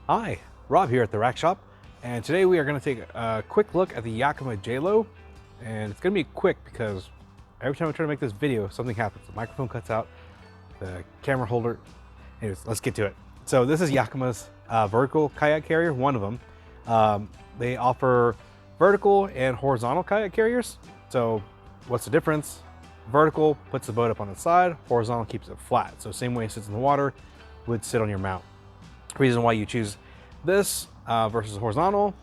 Hi, Rob here at the Rack Shop, and today we are going to take a quick look at the Yakima JLo, and it's going to be quick because every time I try to make this video, something happens. The microphone cuts out, the camera holder. Anyways, let's get to it. So this is Yakima's vertical kayak carrier, one of them. They offer vertical and horizontal kayak carriers. So what's the difference? Vertical puts the boat up on its side, horizontal keeps it flat. So same way it sits in the water would sit on your mount. Reason why you choose this versus horizontal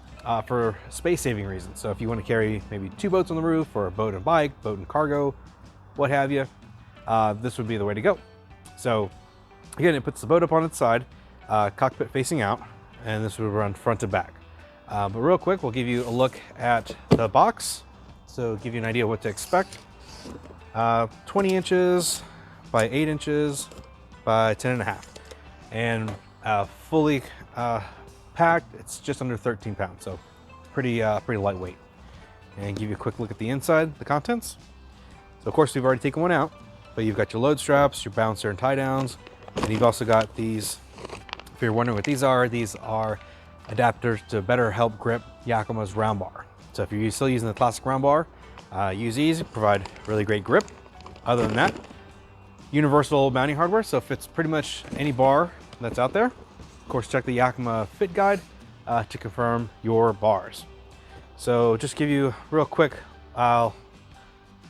for space saving reasons. So if you want to carry maybe two boats on the roof, or a boat and bike, boat and cargo, what have you, this would be the way to go. So again, it puts the boat up on its side, cockpit facing out, and this would run front to back. But real quick, we'll give you a look at the box. So give you an idea what to expect. 20 inches by 8 inches by 10.5. And fully packed, it's just under 13 pounds, so pretty lightweight. And give you a quick look at the inside, the contents. So of course we've already taken one out, but you've got your load straps, your bouncer and tie downs, and you've also got these. If you're wondering what these are adapters to better help grip Yakima's round bar. So if you're still using the classic round bar, use these, provide really great grip. Other than that, universal mounting hardware, so it fits pretty much any bar that's out there. Of course, check the Yakima fit guide to confirm your bars. So just give you real quick all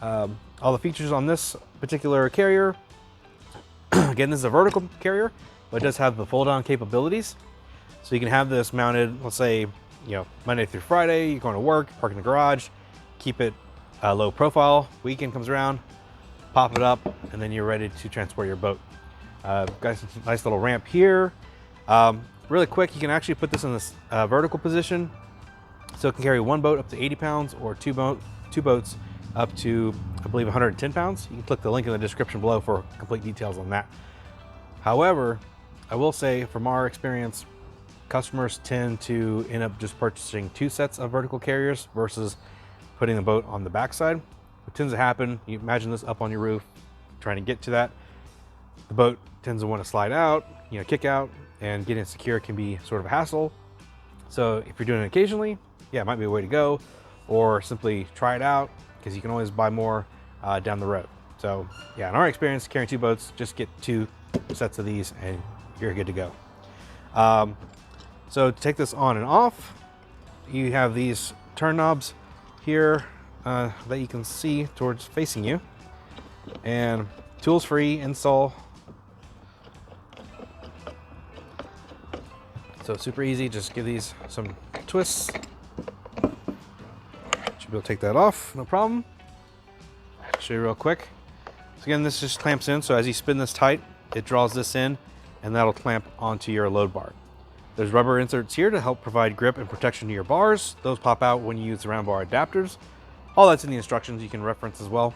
the features on this particular carrier. Again, this is a vertical carrier, but it does have the fold down capabilities. So you can have this mounted, let's say, Monday through Friday, you're going to work, park in the garage, keep it low profile. Weekend comes around, pop it up, and then you're ready to transport your boat. Got a nice little ramp here. Really quick, you can actually put this in this vertical position, so it can carry one boat up to 80 pounds or two boats up to, I believe, 110 pounds. You can click the link in the description below for complete details on that. However, I will say from our experience, customers tend to end up just purchasing two sets of vertical carriers versus putting the boat on the backside. What tends to happen, you imagine this up on your roof, trying to get to that, the boat tends to want to slide out, kick out, and getting it secure can be sort of a hassle. So if you're doing it occasionally, yeah, it might be a way to go, or simply try it out, because you can always buy more down the road. So yeah, in our experience, carrying two boats, just get two sets of these and you're good to go. So to take this on and off, you have these turn knobs here that you can see towards facing you, and tools free install. So super easy, just give these some twists. Should be able to take that off, no problem. Show you real quick. So again, this just clamps in, so as you spin this tight, it draws this in, and that'll clamp onto your load bar. There's rubber inserts here to help provide grip and protection to your bars. Those pop out when you use the round bar adapters. All that's in the instructions, you can reference as well.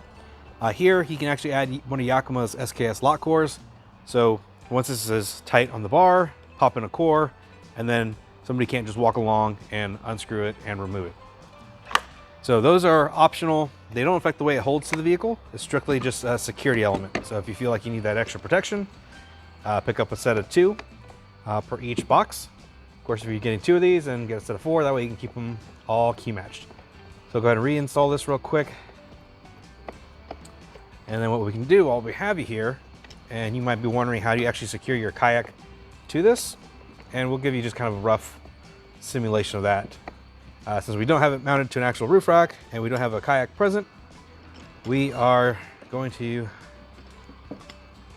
Here, you can actually add one of Yakima's SKS lock cores. So once this is tight on the bar, pop in a core, and then somebody can't just walk along and unscrew it and remove it. So those are optional. They don't affect the way it holds to the vehicle. It's strictly just a security element. So if you feel like you need that extra protection, pick up a set of two per each box. Of course, if you're getting two of these, then get a set of four. That way you can keep them all key matched. So go ahead and reinstall this real quick. And then what we can do while we have you here, and you might be wondering how do you actually secure your kayak to this, and we'll give you just kind of a rough simulation of that. Since we don't have it mounted to an actual roof rack and we don't have a kayak present, we are going to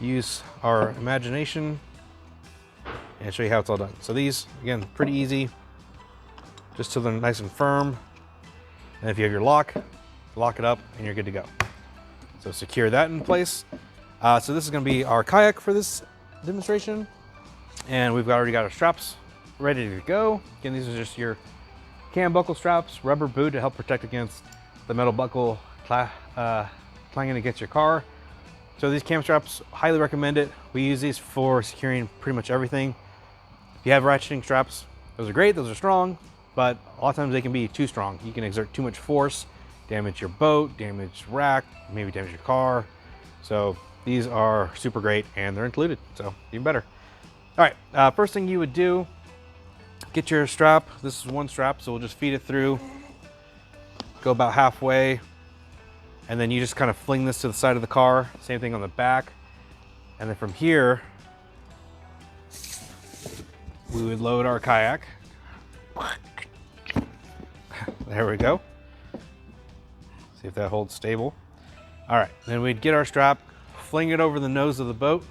use our imagination and show you how it's all done. So these, again, pretty easy, just till they're nice and firm. And if you have your lock it up and you're good to go. So secure that in place. So this is going to be our kayak for this demonstration, and we've already got our straps ready to go. Again, these are just your cam buckle straps, rubber boot to help protect against the metal buckle clanging against your car. So these cam straps, highly recommend it. We use these for securing pretty much everything. If you have ratcheting straps, those are great, those are strong, but a lot of times they can be too strong. You can exert too much force, damage your boat, damage rack, maybe damage your car. So these are super great and they're included, so even better. All right, first thing you would do get your strap. This is one strap, so we'll just feed it through, go about halfway, and then you just kind of fling this to the side of the car. Same thing on the back. And then from here, we would load our kayak. There we go. See if that holds stable. All right, then we'd get our strap, fling it over the nose of the boat.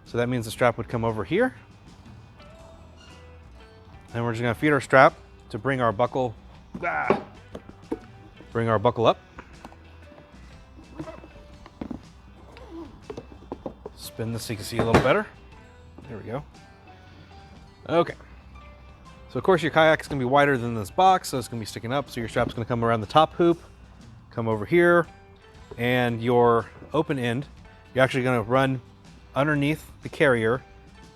So that means the strap would come over here. And we're just gonna feed our strap to bring our buckle, bring our buckle up. Spin this so you can see a little better. There we go. Okay. So of course your kayak is gonna be wider than this box, so it's gonna be sticking up. So your strap's gonna come around the top hoop, come over here, and your open end, you're actually gonna run underneath the carrier,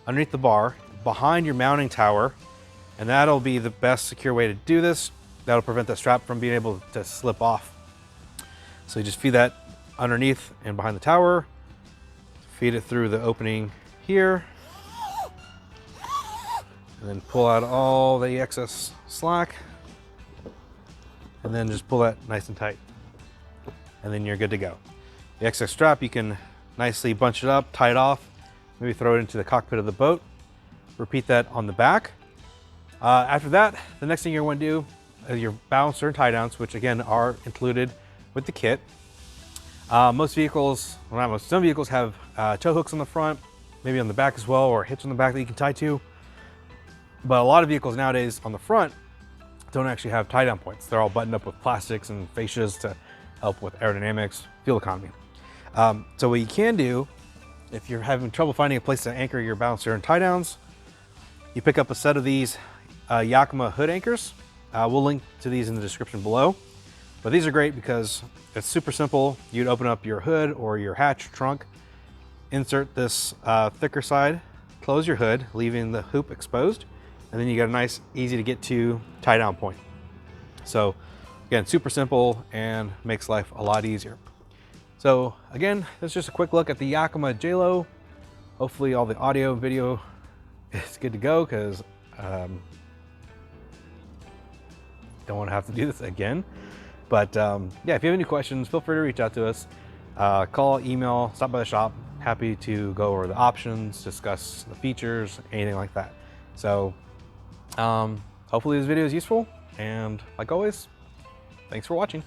underneath the bar, behind your mounting tower, and that'll be the best secure way to do this. That'll prevent the strap from being able to slip off. So you just feed that underneath and behind the tower, feed it through the opening here, and then pull out all the excess slack, and then just pull that nice and tight. And then you're good to go. The excess strap, you can nicely bunch it up, tie it off, maybe throw it into the cockpit of the boat. Repeat that on the back. After that, the next thing you're going to do is your balancer and tie downs, which again are included with the kit. Most vehicles, well not most, some vehicles have tow hooks on the front, maybe on the back as well, or hitch on the back that you can tie to. But a lot of vehicles nowadays on the front don't actually have tie down points. They're all buttoned up with plastics and fascias to help with aerodynamics, fuel economy. So what you can do, if you're having trouble finding a place to anchor your balancer and tie downs, you pick up a set of these Yakima hood anchors. We'll link to these in the description below. But these are great because it's super simple. You'd open up your hood or your hatch trunk, insert this thicker side, close your hood, leaving the hoop exposed, and then you got a nice, easy to get to tie down point. So again, super simple and makes life a lot easier. So again, that's just a quick look at the Yakima JLo. Hopefully all the audio and video is good to go, because don't want to have to do this again. But yeah, if you have any questions, feel free to reach out to us. Call, email, stop by the shop. Happy to go over the options, discuss the features, anything like that. So hopefully this video is useful, and like always, thanks for watching.